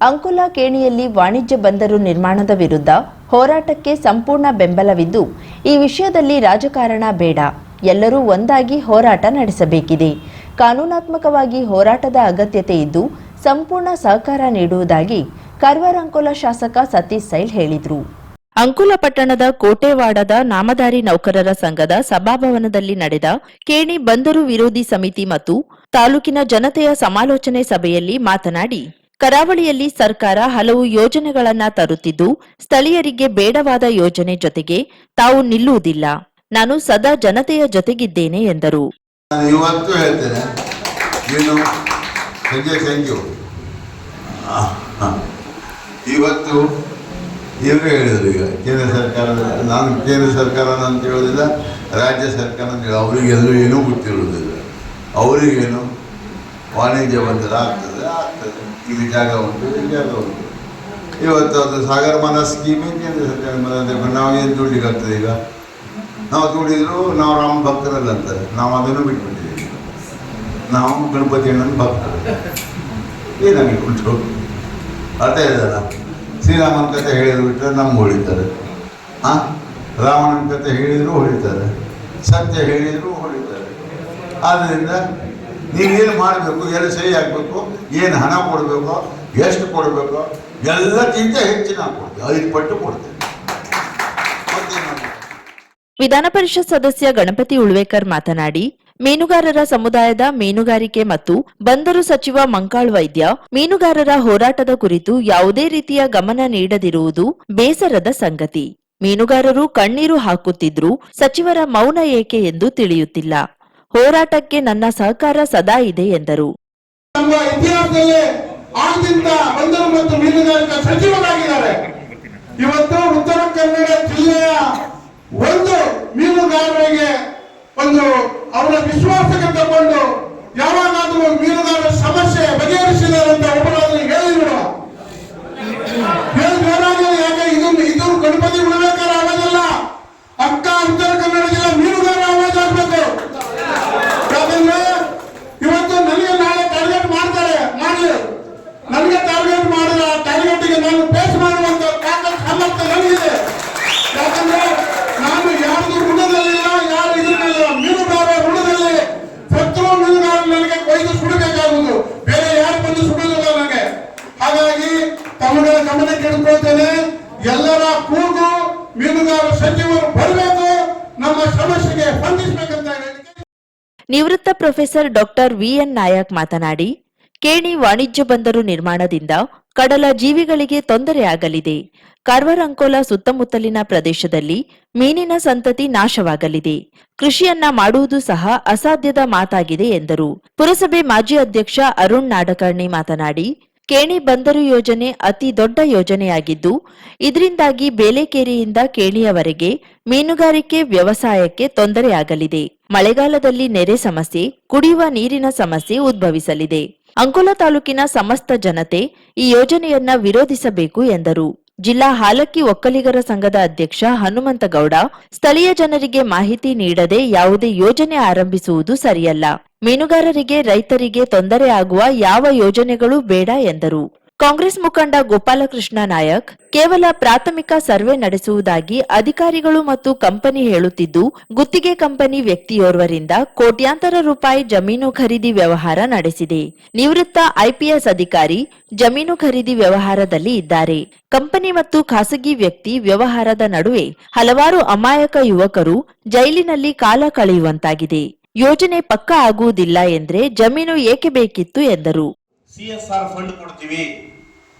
ಅಂಕೋಲಾ ಕೇಣಿಯಲ್ಲಿ ವಾಣಿಜ್ಯ ಬಂದರು ನಿರ್ಮಾಣದ ವಿರುದ್ಧ ಹೋರಾಟಕ್ಕೆ ಸಂಪೂರ್ಣ ಬೆಂಬಲವಿದ್ದು ಈ ವಿಷಯದಲ್ಲಿ ರಾಜಕಾರಣ ಬೇಡ, ಎಲ್ಲರೂ ಒಂದಾಗಿ ಹೋರಾಟ ನಡೆಸಬೇಕಿದೆ. ಕಾನೂನಾತ್ಮಕವಾಗಿ ಹೋರಾಟದ ಅಗತ್ಯತೆ ಇದ್ದು ಸಂಪೂರ್ಣ ಸಹಕಾರ ನೀಡುವುದಾಗಿ ಕಾರವಾರ ಅಂಕೋಲಾ ಶಾಸಕ ಸತೀಶ್ ಸೈಲ್ ಹೇಳಿದರು. ಅಂಕೋಲಾ ಪಟ್ಟಣದ ಕೋಟೆವಾಡದ ನಾಮಧಾರಿ ನೌಕರರ ಸಂಘದ ಸಭಾಭವನದಲ್ಲಿ ನಡೆದ ಕೇಣಿ ಬಂದರು ವಿರೋಧಿ ಸಮಿತಿ ಮತ್ತು ತಾಲೂಕಿನ ಜನತೆಯ ಸಮಾಲೋಚನೆ ಸಭೆಯಲ್ಲಿ ಮಾತನಾಡಿ, ಕರಾವಳಿಯಲ್ಲಿ ಸರ್ಕಾರ ಹಲವು ಯೋಜನೆಗಳನ್ನ ತರುತ್ತಿದ್ದು ಸ್ಥಳೀಯರಿಗೆ ಬೇಡವಾದ ಯೋಜನೆ ಜೊತೆಗೆ ತಾವು ನಿಲ್ಲುವುದಿಲ್ಲ. ನಾನು ಸದಾ ಜನತೆಯ ಜೊತೆಗಿದ್ದೇನೆ ಎಂದರು. ಇವತ್ತು ಹೇಳ್ತೇನೆ, ಇವತ್ತು ಇವರು ಹೇಳಿದ್ರು, ಈಗ ಕೇಂದ್ರ ಸರ್ಕಾರದ, ನಾನು ಕೇಂದ್ರ ಸರ್ಕಾರ ಅಂತ ಹೇಳೋದಿಲ್ಲ, ರಾಜ್ಯ ಸರ್ಕಾರ ಅಂತ ಹೇಳಿ ಅವರಿಗೆಲ್ಲೂ ಏನೂ ಗೊತ್ತಿರೋದಿಲ್ಲ. ಅವರಿಗೇನು ವಾಣಿಜ್ಯ ಬಂದರೆ ಆಗ್ತದೆ, ಇಲ್ಲಿ ಜಾಗ ಉಂಟು, ಇಲ್ಲಿ ಜಾಗ ಉಂಟು. ಇವತ್ತು ಅದು ಸಾಗರಮಾನ ಸ್ಕೀಮೇ ಕೇಂದ್ರ ಸರ್ಕಾರ ಮನೆ, ನಾವೇನು ದುಡ್ಡಿಗೆ ಆಗ್ತದೆ? ಈಗ ನಾವು ದುಡಿದ್ರು ನಾವು ರಾಮ ಭಕ್ತರಲ್ಲ ಅಂತಾರೆ, ನಾವು ಅದನ್ನು ಬಿಟ್ಬಿಟ್ಟಿದ್ದೀವಿ. ನಾವು ಗಣಪತಿ ಅಣ್ಣನ ಭಕ್ತರು. ಏನಾಗಿ ಉಂಟು ಅರ್ಥ ಇದಲ್ಲ. ಶ್ರೀರಾಮನ ಕಥೆ ಹೇಳಿದ್ರು ಬಿಟ್ಟರೆ ನಮ್ಗೆ ಹೊಳಿತಾರೆ, ರಾವಣನ ಕಥೆ ಹೇಳಿದರೂ ಹೊಳಿತಾರೆ, ಸತ್ಯ ಹೇಳಿದರೂ ಹೊಳಿತಾರೆ. ಆದ್ದರಿಂದ ನೀವೇನು ಮಾಡಬೇಕು, ಎಲ್ಲಿ ಸಹಿ ಹಾಕಬೇಕು, ಏನು ಹಣ ಕೊಡಬೇಕು, ಎಷ್ಟು ಕೊಡಬೇಕು, ಎಲ್ಲಕ್ಕಿಂತ ಹೆಚ್ಚು ನಾವು ಕೊಡ್ತೀವಿ, 5 ಪಟ್ಟು ಕೊಡ್ತೇವೆ. ವಿಧಾನ ಪರಿಷತ್ ಸದಸ್ಯ ಗಣಪತಿ ಉಳ್ವೇಕರ್ ಮಾತನಾಡಿ, ಮೀನುಗಾರರ ಸಮುದಾಯದ ಮೀನುಗಾರಿಕೆ ಮತ್ತು ಬಂದರು ಸಚಿವ ಮಂಕಾಳ್ ವೈದ್ಯ ಮೀನುಗಾರರ ಹೋರಾಟದ ಕುರಿತು ಯಾವುದೇ ರೀತಿಯ ಗಮನ ನೀಡದಿರುವುದು ಬೇಸರದ ಸಂಗತಿ. ಮೀನುಗಾರರು ಕಣ್ಣೀರು ಹಾಕುತ್ತಿದ್ರೂ ಸಚಿವರ ಮೌನ ಏಕೆ ಎಂದು ತಿಳಿಯುತ್ತಿಲ್ಲ. ಹೋರಾಟಕ್ಕೆ ನನ್ನ ಸಹಕಾರ ಸದಾ ಇದೆ ಎಂದರು. ನಮ್ಮ ಇತಿಹಾಸದಲ್ಲೇ ಆಗಿಂದ ಬಂದರು ಮತ್ತು ಮೀನುಗಾರಿಕಾ ಸಚಿವರಾಗಿದ್ದಾರೆ. ಇವತ್ತು ಉತ್ತರ ಕನ್ನಡ ಜಿಲ್ಲೆಯ ಒಂದು ಮೀನುಗಾರರಿಗೆ ಒಂದು ಅವರ ವಿಶ್ವಾಸಕ್ಕೆ ತಗೊಂಡು ಯಾವಾಗಾದರೂ ಮೀನುಗಾರರ ಸಮಸ್ಯೆ ಬಗೆಹರಿಸಿದ್ದಾರೆ ಅಂತ ಒಬ್ಬರಾದ್ರೂ ಹೇಳಿದ್ರು. ಯಾಕೆ ಇದು ಗಣಪತಿ ಉಳ್ವೇಕರ್ ಆವಾಜಲ್ಲ, ಅಕ್ಕ ಉತ್ತರ ಕನ್ನಡ ಜಿಲ್ಲೆ ಮೀನುಗಾರರ ಆವಾಜ ಆಗ್ಬೇಕು. ಯಾಕಂದ್ರೆ ಇವತ್ತು ನನಗೆ ನಾಳೆ ಟಾರ್ಗೆಟ್ ಮಾಡ್ತಾರೆ, ಮಾಡಲಿ, ನನಗೆ ಟಾರ್ಗೆಟ್ ಮಾಡಿದ ಟಾರ್ಗೆಟ್ಗೆ ನಾನು ಫೇಸ್ ಮಾಡುವಂತ ಸಾಮರ್ಥ್ಯ ನನಗಿದೆ. ಯಾಕಂದ್ರೆ ನಾನು ಯಾರ್ದು ಋಣದಲ್ಲಿಲ್ಲ, ಯಾರು ಇದನ್ನೆಲ್ಲ ಮೀನುಗಾರರ ಋಣದಲ್ಲಿ ಸತ್ರು ಮೀನುಗಾರರು ನನಗೆ ಕೊಯ್ದು ಸುಡಬೇಕಾಗುವುದು, ಬೇರೆ ಯಾರು ಬಂದು ಸುಡುವುದಿಲ್ಲ ನನಗೆ. ಹಾಗಾಗಿ ತಮ್ಮಗಳ ಗಮನಕ್ಕೆ ಇಟ್ಕೊಳ್ತೇನೆ, ಎಲ್ಲರ ಕೂಗು ಮೀನುಗಾರ ಸಚಿವರು ಬರಬೇಕು, ನಮ್ಮ ಸಮಸ್ಯೆಗೆ ಸ್ಪಂದಿಸಬೇಕಂತ ಹೇಳಿ. ನಿವೃತ್ತ ಪ್ರೊಫೆಸರ್ ಡಾಕ್ಟರ್ ವಿಎನ್ ನಾಯಕ್ ಮಾತನಾಡಿ, ಕೇಣಿ ವಾಣಿಜ್ಯ ಬಂದರು ನಿರ್ಮಾಣದಿಂದ ಕಡಲ ಜೀವಿಗಳಿಗೆ ತೊಂದರೆಯಾಗಲಿದೆ. ಕಾರವಾರ ಅಂಕೋಲಾ ಸುತ್ತಮುತ್ತಲಿನ ಪ್ರದೇಶದಲ್ಲಿ ಮೀನಿನ ಸಂತತಿ ನಾಶವಾಗಲಿದೆ. ಕೃಷಿಯನ್ನ ಮಾಡುವುದು ಸಹ ಅಸಾಧ್ಯದ ಮಾತಾಗಿದೆ ಎಂದರು. ಪುರಸಭೆ ಮಾಜಿ ಅಧ್ಯಕ್ಷ ಅರುಣ್ ನಾಡಕರ್ಣಿ ಮಾತನಾಡಿ, ಕೇಣಿ ಬಂದರು ಯೋಜನೆ ಅತಿ ದೊಡ್ಡ ಯೋಜನೆಯಾಗಿದ್ದು ಇದರಿಂದಾಗಿ ಬೇಲೆಕೇರಿಯಿಂದ ಕೇಣಿಯವರೆಗೆ ಮೀನುಗಾರಿಕೆ ವ್ಯವಸಾಯಕ್ಕೆ ತೊಂದರೆಯಾಗಲಿದೆ. ಮಳೆಗಾಲದಲ್ಲಿ ನೆರೆ ಸಮಸ್ಯೆ, ಕುಡಿಯುವ ನೀರಿನ ಸಮಸ್ಯೆ ಉದ್ಭವಿಸಲಿದೆ. ಅಂಕೋಲಾ ತಾಲೂಕಿನ ಸಮಸ್ತ ಜನತೆ ಈ ಯೋಜನೆಯನ್ನ ವಿರೋಧಿಸಬೇಕು ಎಂದರು. ಜಿಲ್ಲಾ ಹಾಲಕ್ಕಿ ಒಕ್ಕಲಿಗರ ಸಂಘದ ಅಧ್ಯಕ್ಷ ಹನುಮಂತಗೌಡ, ಸ್ಥಳೀಯ ಜನರಿಗೆ ಮಾಹಿತಿ ನೀಡದೆ ಯಾವುದೇ ಯೋಜನೆ ಆರಂಭಿಸುವುದು ಸರಿಯಲ್ಲ. ಮೀನುಗಾರರಿಗೆ, ರೈತರಿಗೆ ತೊಂದರೆ ಆಗುವ ಯಾವ ಯೋಜನೆಗಳೂ ಬೇಡ ಎಂದರು. ಕಾಂಗ್ರೆಸ್ ಮುಖಂಡ ಗೋಪಾಲಕೃಷ್ಣ ನಾಯಕ್, ಕೇವಲ ಪ್ರಾಥಮಿಕ ಸರ್ವೆ ನಡೆಸುವುದಾಗಿ ಅಧಿಕಾರಿಗಳು ಮತ್ತು ಕಂಪನಿ ಹೇಳುತ್ತಿದ್ದು ಗುತ್ತಿಗೆ ಕಂಪನಿ ವ್ಯಕ್ತಿಯೋರ್ವರಿಂದ ಕೋಟ್ಯಾಂತರ ರೂಪಾಯಿ ಜಮೀನು ಖರೀದಿ ವ್ಯವಹಾರ ನಡೆಸಿದೆ. ನಿವೃತ್ತ ಐಪಿಎಸ್ ಅಧಿಕಾರಿ ಜಮೀನು ಖರೀದಿ ವ್ಯವಹಾರದಲ್ಲಿ ಇದ್ದಾರೆ. ಕಂಪನಿ ಮತ್ತು ಖಾಸಗಿ ವ್ಯಕ್ತಿ ವ್ಯವಹಾರದ ನಡುವೆ ಹಲವಾರು ಅಮಾಯಕ ಯುವಕರು ಜೈಲಿನಲ್ಲಿ ಕಾಲ ಕಳೆಯುವಂತಾಗಿದೆ. ಯೋಜನೆ ಪಕ್ಕಾ ಆಗುವುದಿಲ್ಲ ಎಂದ್ರೆ ಜಮೀನು ಏಕೆ ಬೇಕಿತ್ತು ಎಂದರು. CSR ಫಂಡ್ ಕೊಡ್ತೀವಿ,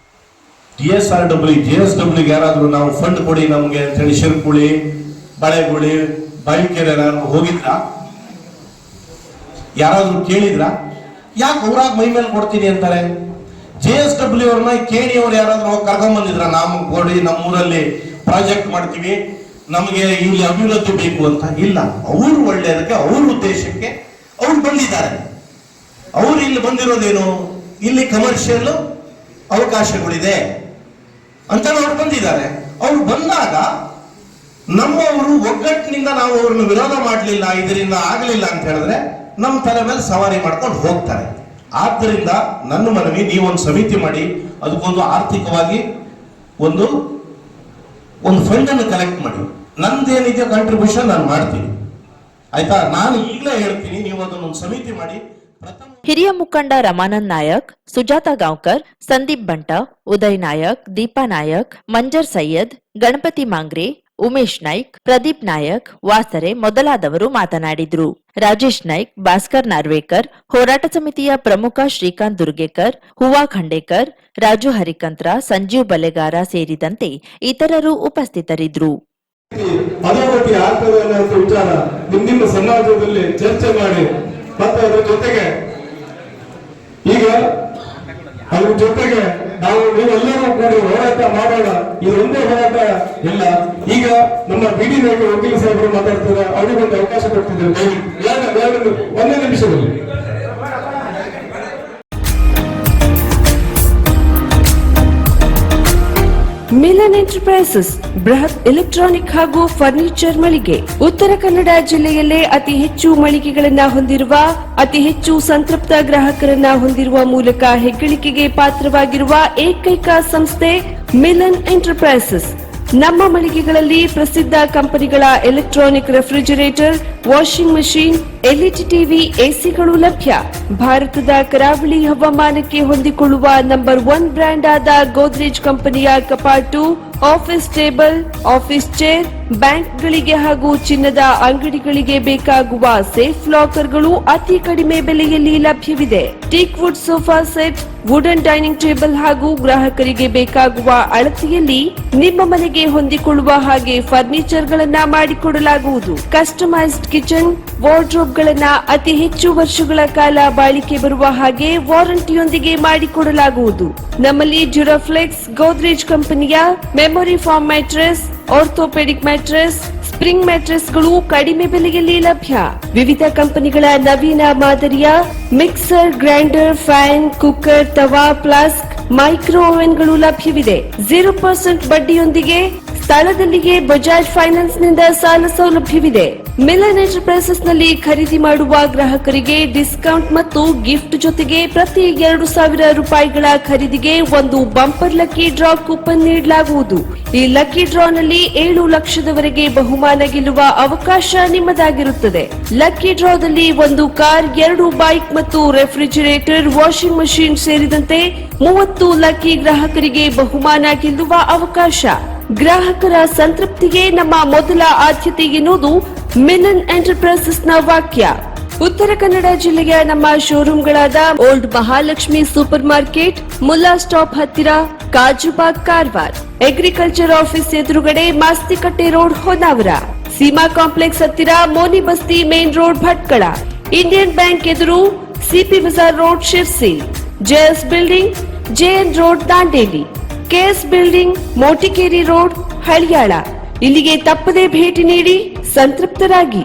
TSRW, JSW ಯಾರಾದ್ರೂ ನಾವು ಫಂಡ್ ಕೊಡಿ ನಮ್ಗೆ ಅಂತ ಹೇಳಿ ಶಿರ್ಕುಳಿ, ಬಳೆಗುಳಿ, ಬಾವಿಕೆರೆ ಹೋಗಿದ್ರ? ಯಾರಾದ್ರೂ ಕೇಳಿದ್ರ? ಯಾಕೆ ಊರಾಗ ಮೈ ಮೇಲೆ ಕೊಡ್ತೀನಿ ಅಂತಾರೆ? JSW ಅವ್ರನ್ನ ಕೇಣಿಯವ್ರು ಯಾರಾದ್ರೂ ಕರ್ಕೊಂಡ್ ಬಂದಿದ್ರ? ನಮ್ಗೆ ಕೊಡಿ, ನಮ್ಮೂರಲ್ಲಿ ಪ್ರಾಜೆಕ್ಟ್ ಮಾಡ್ತೀವಿ, ನಮಗೆ ಇಲ್ಲಿ ಅಭಿವೃದ್ಧಿ ಬೇಕು ಅಂತ? ಇಲ್ಲ, ಅವರು ಒಳ್ಳೆಯದಕ್ಕೆ, ಅವ್ರ ಉದ್ದೇಶಕ್ಕೆ ಅವ್ರು ಬಂದಿದ್ದಾರೆ. ಅವ್ರು ಇಲ್ಲಿ ಬಂದಿರೋದೇನು? ಇಲ್ಲಿ ಕಮರ್ಷಿಯಲ್ ಅವಕಾಶಗಳಿದೆ ಅಂತ ಅವ್ರು ಬಂದಿದ್ದಾರೆ. ಅವ್ರು ಬಂದಾಗ ನಮ್ಮವರು ಒಗ್ಗಟ್ಟಿನಿಂದ ನಾವು ಅವ್ರನ್ನ ವಿರೋಧ ಮಾಡಲಿಲ್ಲ, ಇದರಿಂದ ಆಗಲಿಲ್ಲ ಅಂತ ಹೇಳಿದ್ರೆ ನಮ್ಮ ತಲೆ ಮೇಲೆ ಸವಾರಿ ಮಾಡ್ಕೊಂಡು ಹೋಗ್ತಾರೆ. ಆದ್ದರಿಂದ ನನ್ನ ಮನವಿ, ನೀವೊಂದು ಸಮಿತಿ ಮಾಡಿ ಅದಕ್ಕೊಂದು ಆರ್ಥಿಕವಾಗಿ ಒಂದು ಫಂಡ್ ಅನ್ನು ಕಲೆಕ್ಟ್ ಮಾಡಿ, ನಂದೇನಿದೆ ಕಾಂಟ್ರಿಬ್ಯೂಷನ್ ನಾನು ಮಾಡ್ತೀನಿ, ಆಯ್ತಾ? ನಾನು ಈಗಲೇ ಹೇಳ್ತೀನಿ, ನೀವು ಅದನ್ನೊಂದು ಸಮಿತಿ ಮಾಡಿ. ಹಿರಿಯ ಮುಖಂಡ ರಮಾನಂದ್ ನಾಯಕ್, ಸುಜಾತಾ ಗಾಂವ್ಕರ್, ಸಂದೀಪ್ ಬಂಟ, ಉದಯ್ ನಾಯಕ್, ದೀಪಾ ನಾಯಕ್, ಮಂಜರ್ ಸೈಯದ್, ಗಣಪತಿ ಮಾಂಗ್ರೆ, ಉಮೇಶ್ ನಾಯ್ಕ್, ಪ್ರದೀಪ್ ನಾಯಕ್, ವಾಸರೆ ಮೊದಲಾದವರು ಮಾತನಾಡಿದ್ರು. ರಾಜೇಶ್ ನಾಯ್ಕ್, ಭಾಸ್ಕರ್ ನಾರ್ವೇಕರ್, ಹೋರಾಟ ಸಮಿತಿಯ ಪ್ರಮುಖ ಶ್ರೀಕಾಂತ್ ದುರ್ಗೇಕರ್, ಹುವಾ ಖಂಡೇಕರ್, ರಾಜು ಹರಿಕಂತ್ರ, ಸಂಜೀವ್ ಬಲೆಗಾರ ಸೇರಿದಂತೆ ಇತರರು ಉಪಸ್ಥಿತರಿದ್ದರು. ಅಧೋಗತಿ ಆಗ್ತದೆ ಅನ್ನೋ ವಿಚಾರ ನಿಮ್ಮ ಸಮಾಜದಲ್ಲಿ ಚರ್ಚೆ ಮಾಡಿ, ಮತ್ತೆ ಅದರ ಜೊತೆಗೆ ಈಗ ಅದ್ರ ಜೊತೆಗೆ ನೀವೆಲ್ಲರೂ ಕೂಡಿ ಹೋರಾಟ ಮಾಡೋಣ. ಇದೊಂದೇ ಹೋರಾಟ ಇಲ್ಲ. ಈಗ ನಮ್ಮ ಬಿಡಿ ನಾಯಕ ವಕೀಲ ಸಾಹೇಬರು ಮಾತಾಡ್ತಾರೆ, ಅವರಿಗೊಂದು ಅವಕಾಶ ಕೊಡ್ತಿದ್ದಾರೆ. ಒಂದೇ ನಿಮಿಷದಲ್ಲಿ ಮಿಲನ್ ಎಂಟರ್ಪ್ರೈಸಸ್ ಬೃಹತ್ ಎಲೆಕ್ಟ್ರಾನಿಕ್ ಹಾಗೂ ಫರ್ನಿಚರ್ ಮಳಿಗೆ. ಉತ್ತರ ಕನ್ನಡ ಜಿಲ್ಲೆಯಲ್ಲೇ ಅತಿ ಹೆಚ್ಚು ಮಳಿಗೆಗಳನ್ನ ಹೊಂದಿರುವ, ಅತಿ ಹೆಚ್ಚು ಸಂತೃಪ್ತ ಗ್ರಾಹಕರನ್ನ ಹೊಂದಿರುವ ಮೂಲಕ ಹೆಗ್ಗಳಿಕೆಗೆ ಪಾತ್ರವಾಗಿರುವ ಏಕೈಕ ಸಂಸ್ಥೆ ಮಿಲನ್ ಎಂಟರ್ಪ್ರೈಸಸ್. ನಮ್ಮ ಮಳಿಗೆಗಳಲ್ಲಿ ಪ್ರಸಿದ್ಧ ಕಂಪನಿಗಳ electronic refrigerator, washing machine, LED TV, ಎಸಿಗಳು ಲಭ್ಯ. ಭಾರತದ ಕರಾವಳಿ ಹವಾಮಾನಕ್ಕೆ ಹೊಂದಿಕೊಳ್ಳುವ ನಂಬರ್ 1 ಬ್ರ್ಯಾಂಡ್ ಆದ ಗೋದ್ರೇಜ್ ಕಂಪನಿಯ ಕಪಾಟು, ಆಫೀಸ್ ಟೇಬಲ್, ಆಫೀಸ್ ಚೇರ್, ಬ್ಯಾಂಕ್ಗಳಿಗೆ ಹಾಗೂ ಚಿನ್ನದ ಅಂಗಡಿಗಳಿಗೆ ಬೇಕಾಗುವ ಸೇಫ್ ಲಾಕರ್ಗಳು ಅತಿ ಕಡಿಮೆ ಬೆಲೆಯಲ್ಲಿ ಲಭ್ಯವಿದೆ. Teak wood sofa set, wooden dining table ಹಾಗೂ ಗ್ರಾಹಕರಿಗೆ ಬೇಕಾಗುವ ಅಳತೆಯಲ್ಲಿ ನಿಮ್ಮ ಮನೆಗೆ ಹೊಂದಿಕೊಳ್ಳುವ ಹಾಗೆ ಫರ್ನಿಚರ್ ಗಳನ್ನ ಮಾಡಿಕೊಡಲಾಗುವುದು. ಕಸ್ಟಮೈಸ್ಡ್ ಕಿಚನ್, ವಾರ್ಡ್ರೋಬ್ ಗಳನ್ನ ಅತಿ ಹೆಚ್ಚು ವರ್ಷಗಳ ಕಾಲ ಬಾಳಿಕೆ ಬರುವ ಹಾಗೆ ವಾರಂಟಿಯೊಂದಿಗೆ ಮಾಡಿಕೊಡಲಾಗುವುದು. ನಮ್ಮಲ್ಲಿ ಡ್ಯೂರಾಫ್ಲೆಕ್ಸ್, ಗೋದ್ರೇಜ್ ಕಂಪನಿಯ memory foam mattress, orthopedic mattress, spring ಮ್ಯಾಟ್ರೆಸ್ಗಳು ಕಡಿಮೆ ಬೆಲೆಯಲ್ಲಿ ಲಭ್ಯ. ವಿವಿಧ ಕಂಪನಿಗಳ ನವೀನ ಮಾದರಿಯ ಮಿಕ್ಸರ್, ಗ್ರೈಂಡರ್, ಫ್ಯಾನ್, ಕುಕ್ಕರ್, ತವಾ, ಫ್ಲಾಸ್ಕ್, ಮೈಕ್ರೋ ಓವೆನ್ಗಳು ಲಭ್ಯವಿದೆ. 0% ಬಡ್ಡಿಯೊಂದಿಗೆ ಸ್ಥಳದಲ್ಲಿಯೇ ಬಜಾಜ್ ಫೈನಾನ್ಸ್ ನಿಂದ ಸಾಲ ಸೌಲಭ್ಯವಿದೆ. ಮಿಲನ್ ಎಂಟರ್ಪ್ರೈಸಸ್ ನಲ್ಲಿ ಖರೀದಿ ಮಾಡುವ ಗ್ರಾಹಕರಿಗೆ ಡಿಸ್ಕೌಂಟ್ ಮತ್ತು ಗಿಫ್ಟ್ ಜೊತೆಗೆ ಪ್ರತಿ 2,000 ರೂಪಾಯಿಗಳ ಖರೀದಿಗೆ ಒಂದು ಬಂಪರ್ ಲಕ್ಕಿ ಡ್ರಾ ಕೂಪನ್ ನೀಡಲಾಗುವುದು. ಈ ಲಕ್ಕಿ ಡ್ರಾ ನಲ್ಲಿ 7 ಲಕ್ಷದವರೆಗೆ ಬಹುಮಾನ ಗೆಲ್ಲುವ ಅವಕಾಶ ನಿಮ್ಮದಾಗಿರುತ್ತದೆ. ಲಕ್ಕಿ ಡ್ರಾದಲ್ಲಿ 1 ಕಾರ್, 2 ಬೈಕ್ ಮತ್ತು ರೆಫ್ರಿಜರೇಟರ್, ವಾಷಿಂಗ್ ಮಷೀನ್ ಸೇರಿದಂತೆ 30 ಲಕ್ಕಿ ಗ್ರಾಹಕರಿಗೆ ಬಹುಮಾನ ಗೆಲ್ಲುವ ಅವಕಾಶ. ಗ್ರಾಹಕರ ಸಂತೃಪ್ತಿಗೆ ನಮ್ಮ ಮೊದಲ ಆದ್ಯತೆ ಎನ್ನುವುದು ಮಿಲನ್ ಎಂಟರ್ಪ್ರೈಸಸ್ ನ ವಾಕ್ಯ. ಉತ್ತರ ಕನ್ನಡ ಜಿಲ್ಲೆಯ ನಮ್ಮ ಶೋರೂಮ್ಗಳಾದ old Mahalakshmi super market, Mulla stop ಹತ್ತಿರ, ಕಾಜುಬಾಗ್, ಕಾರವಾರ, ಅಗ್ರಿಕಲ್ಚರ್ ಆಫೀಸ್ ಎದುರುಗಡೆ, ಮಾಸ್ತಿಕಟ್ಟೆ ರೋಡ್, ಹೊನ್ನಾವರ, ಸೀಮಾ ಕಾಂಪ್ಲೆಕ್ಸ್ ಹತ್ತಿರ, Moni Basti main road, Bhatkal, Indian bank ಎದುರು, CP bazaar road, Sirsi, JS building, JN road, Dandeli, KS building, Motikeri road, Haliyal. ಇಲ್ಲಿಗೆ ತಪ್ಪದೇ ಭೇಟಿ ನೀಡಿ ಸಂತೃಪ್ತರಾಗಿ.